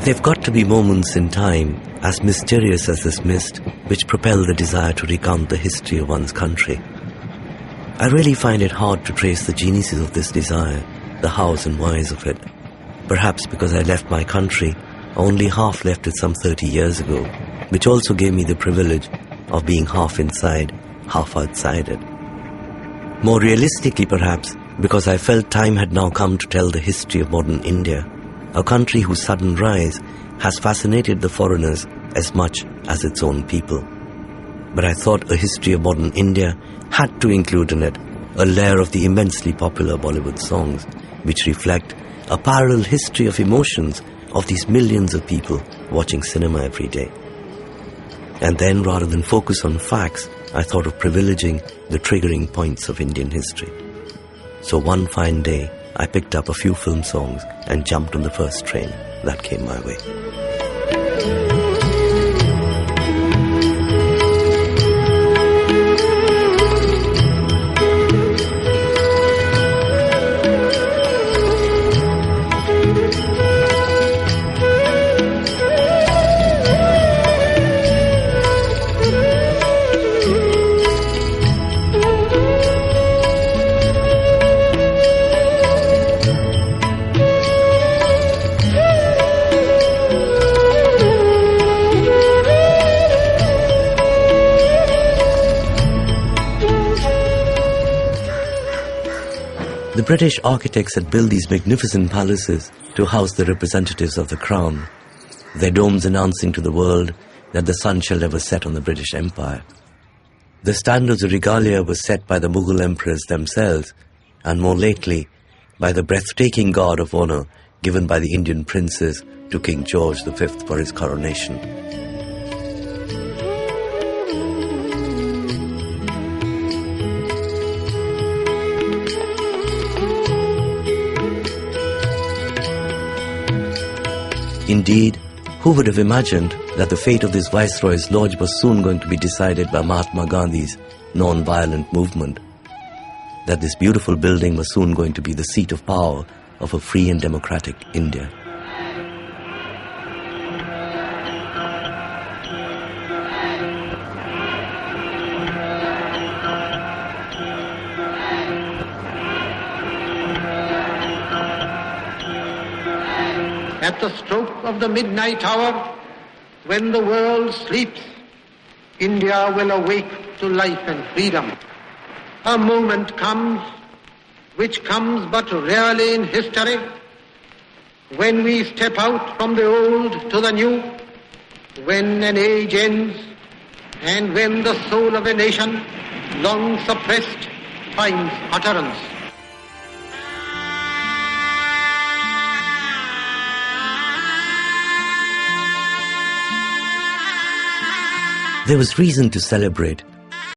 There've got to be moments in time, as mysterious as this mist, which propel the desire to recount the history of one's country. I really find it hard to trace the genesis of this desire, the hows and whys of it. Perhaps because I left my country, I only half left it some 30 years ago, which also gave me the privilege of being half inside, half outside it. More realistically perhaps, because I felt time had now come to tell the history of modern India, a country whose sudden rise has fascinated the foreigners as much as its own people. But I thought a history of modern India had to include in it a layer of the immensely popular Bollywood songs, which reflect a parallel history of emotions of these millions of people watching cinema every day. And then, rather than focus on facts, I thought of privileging the triggering points of Indian history. So one fine day, I picked up a few film songs and jumped on the first train that came my way. The British architects had built these magnificent palaces to house the representatives of the crown, their domes announcing to the world that the sun shall never set on the British Empire. The standards of regalia were set by the Mughal emperors themselves, and more lately, by the breathtaking guard of honor given by the Indian princes to King George V for his coronation. Indeed, who would have imagined that the fate of this Viceroy's Lodge was soon going to be decided by Mahatma Gandhi's non-violent movement? That this beautiful building was soon going to be the seat of power of a free and democratic India? At the stroke of the midnight hour, when the world sleeps, India will awake to life and freedom. A moment comes, which comes but rarely in history, when we step out from the old to the new, when an age ends, and when the soul of a nation, long suppressed, finds utterance. There was reason to celebrate